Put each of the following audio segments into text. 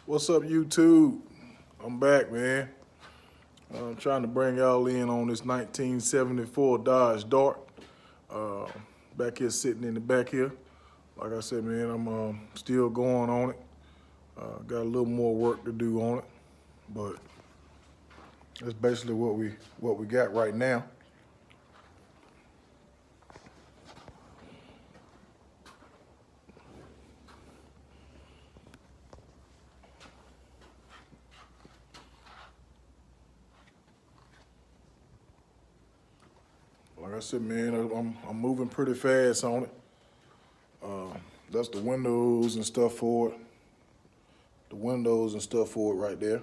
What's up, YouTube? I'm back, man. I'm trying to bring y'all in on this 1974 Dodge Dart. Uh, Back here, sitting in the back here. Like I said, man, I'm still going on it. Got a little more work to do on it, but that's basically what we got right now. Like I said, man, I'm moving pretty fast on it. That's the windows and stuff for it. The windows and stuff for it right there.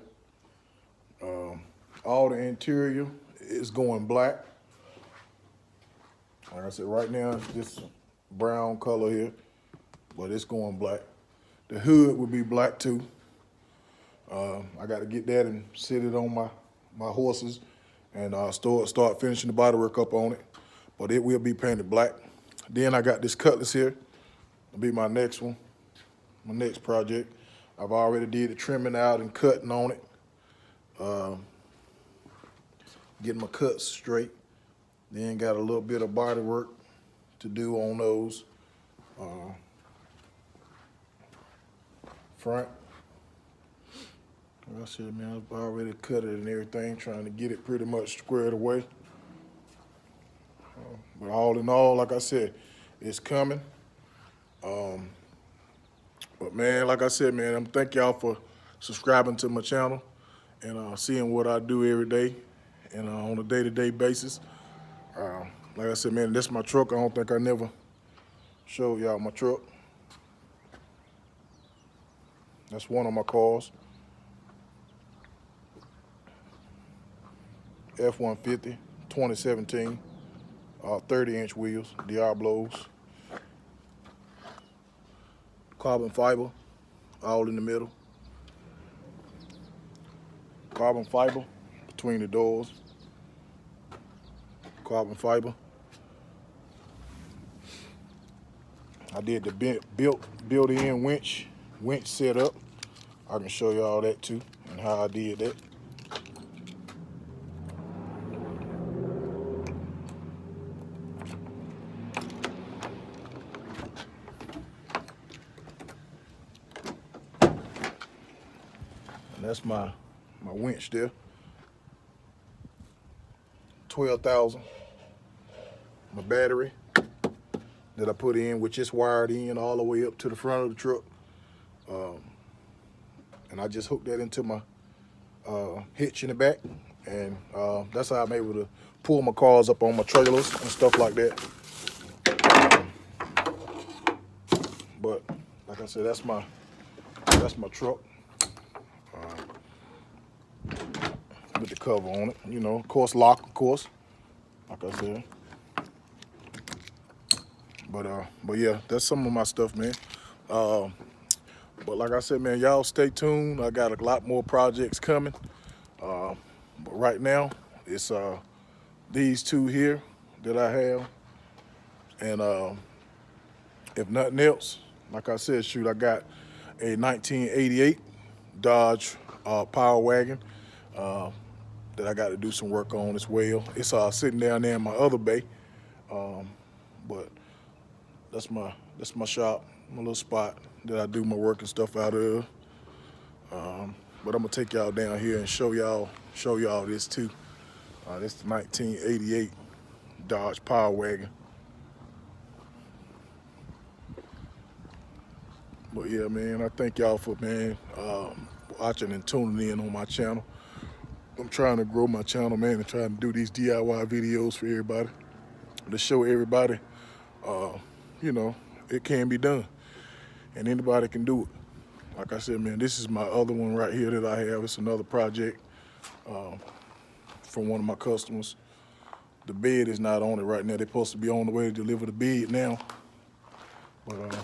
All the interior is going black. Like I said, right now it's this brown color here, but it's going black. The hood will be black too. I got to get that and sit it on my horses and start finishing the bodywork up on it. But it will be painted black. Then I got this cutlass here. It'll be my next one, my next project. I've already did the trimming out and cutting on it. Getting my cuts straight. Then got a little bit of body work to do on those. Front. Like I said, man, I've already cut it and everything, trying to get it pretty much squared away. But all in all, like I said, it's coming. But man, like I said, man, thank y'all for subscribing to my channel and seeing what I do every day and on a day-to-day basis. Like I said, man, this is my truck. I don't think I never showed y'all my truck. That's one of my cars. F-150, 2017, 30-inch wheels, Diablos. Carbon fiber, all in the middle. Carbon fiber between the doors. Carbon fiber. I did the built-in winch setup. I can show you all that too and how I did that. And that's my winch there. 12,000. My battery that I put in, which is wired in all the way up to the front of the truck. And I just hooked that into my hitch in the back. And that's how I'm able to pull my cars up on my trailers and stuff like that. But like I said, that's my truck. With the cover on it, you know, of course, lock, of course, like I said. But yeah, that's some of my stuff, man. But like I said, man, y'all stay tuned. I got a lot more projects coming. But right now, it's these two here that I have. And if nothing else, like I said, shoot, I got a 1988 Dodge Power Wagon that I got to do some work on as well. It's sitting down there in my other bay. But that's my shop, my little spot that I do my work and stuff out of. But I'm gonna take y'all down here and show y'all this too. This is the 1988 Dodge Power Wagon. But yeah, man, I thank y'all for watching and tuning in on my channel. I'm trying to grow my channel, man, and trying to do these DIY videos for everybody to show everybody, you know, it can be done and anybody can do it. Like I said, man, this is my other one right here that I have. It's another project from one of my customers. The bed is not on it right now. They're supposed to be on the way to deliver the bed now. But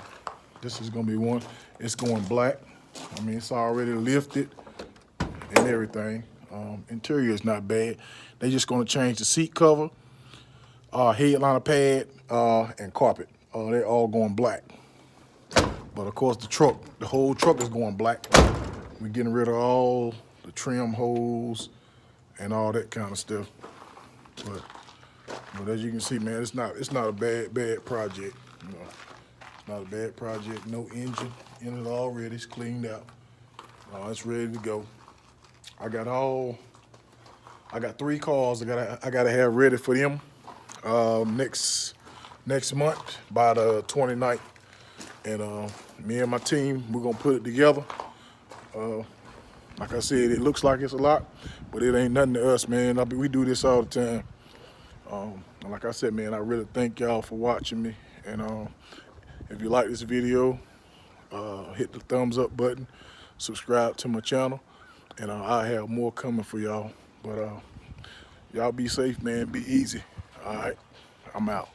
this is gonna be one. It's going black. I mean, it's already lifted and everything. Interior is not bad. They're just gonna change the seat cover, headliner pad, and carpet. They're all going black. But of course the whole truck is going black. We're getting rid of all the trim holes and all that kind of stuff. But as you can see, man, it's not a bad project. You know, it's not a bad project. No engine in it already. It's cleaned out. It's ready to go. I got 3 cars I gotta have ready for them next month by the 29th. And me and my team, we're gonna put it together. Like I said, it looks like it's a lot, but it ain't nothing to us, man. We do this all the time. And like I said, man, I really thank y'all for watching me. And if you like this video, hit the thumbs up button, subscribe to my channel, and I have more coming for y'all. But y'all be safe, man. Be easy. All right, I'm out.